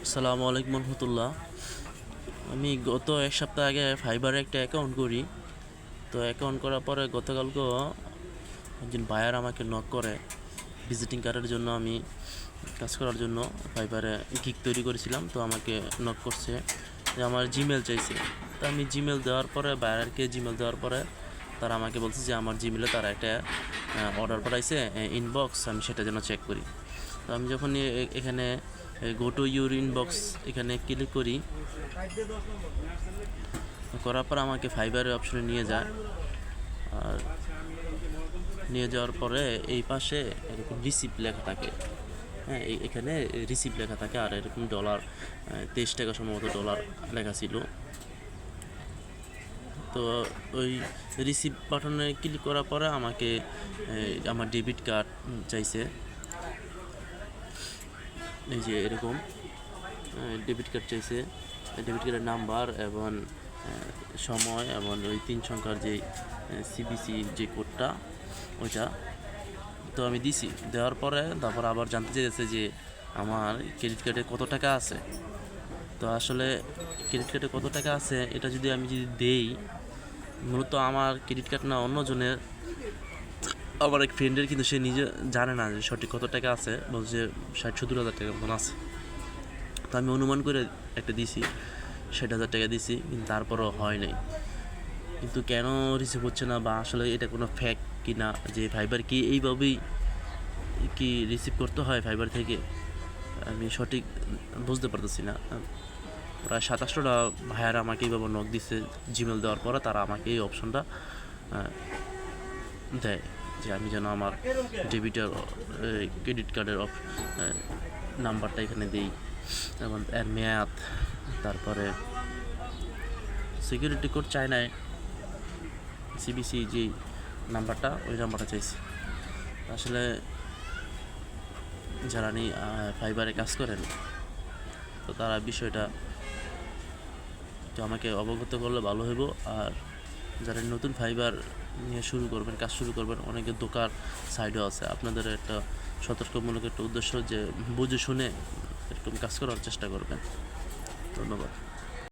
আসসালামু আলাইকুম রহমতুল্লাহ। আমি গত এক সপ্তাহ আগে ফাইবারে একটা অ্যাকাউন্ট করি। তো অ্যাকাউন্ট করার পরে গতকালকে একজন বায়ার আমাকে নক করে ভিজিটিং কার্ডের জন্য। আমি কাজ করার জন্য ফাইবারে গিগ তৈরি করেছিলাম। তো আমাকে নক করছে যে আমার জিমেল চাইছে। তো আমি জিমেল দেওয়ার পরে, বায়ারকে জিমেল দেওয়ার পরে তারা আমাকে বলছে যে আমার জিমেলে তারা একটা অর্ডার পাঠাইছে ইনবক্স, আমি সেটা যেন চেক করি। তো আমি যখন এখানে গো টু ইউর ইনবক্স এখানে ক্লিক করি, করার পর আমাকে ফাইবারের অপশনে নিয়ে যায়। আর নিয়ে যাওয়ার পরে এই পাশে এরকম রিসিপ্ট লেখা থাকে। হ্যাঁ, এখানে রিসিপ্ট লেখা থাকে আর এরকম ডলার 23 টাকা সম্ভবত ডলার লেখা ছিল। তো ওই রিসিপ্ট বাটনে ক্লিক করার পরে আমাকে আমার ডেবিট কার্ড চাইছে। এই যে এরকম ডেবিট কার্ড চাইছে, ডেবিট কার্ডের নাম্বার এবং সময় এবং ওই 3 সংখ্যার যে সিবিসি যে কোডটা ওইটা। তো আমি দিছি, দেওয়ার পরে তারপর আবার জানতে চেয়েছে যে আমার ক্রেডিট কার্ডে কত টাকা আছে। তো আসলে ক্রেডিট কার্ডে কত টাকা আছে এটা যদি আমি দেই, মূলত আমার ক্রেডিট কার্ড না অন্যজনের, আমার এক ফ্রেন্ডের, কিন্তু সে নিজে জানে না যে সঠিক কত টাকা আছে। বলছে 60-70 হাজার টাকা মতন আছে। তো আমি অনুমান করে একটা দিছি, 60,000 টাকা দিছি, কিন্তু তারপরও হয় নাই। কিন্তু কেন রিসিভ হচ্ছে না, বা আসলে এটা কোনো ফ্যাক কি না, যে ফাইবার কি এইভাবেই কি রিসিভ করতে হয় ফাইবার থেকে, আমি সঠিক বুঝতে পারতেছি না। প্রায় 27টা ভাইয়ারা আমাকে এইভাবে নক দিচ্ছে জিমেল দেওয়ার পরে, তারা আমাকে এই অপশনটা দেয় যে আমি যেন আমার ডেবিটের ক্রেডিট কার্ডের নাম্বারটা এখানে দিই এবং এর মেয়াদ, তারপরে সিকিউরিটি কোড চায় নাই, সিবিসি যে নাম্বারটা ওই নাম্বারটা চাইছি। আসলে যারা ফাইবারে কাজ করেন, তো তারা বিষয়টা তো আমাকে অবগত করলে ভালো হইব। আর যারা নতুন ফাইবার নিয়ে শুরু করবেন, কাজ শুরু করবেন, অনেকে দোকান সাইডও আছে, আপনাদের একটা সতর্কমূলক একটা উদ্দেশ্য যে বুঝে শুনে এরকম কাজ করার চেষ্টা করবেন। ধন্যবাদ।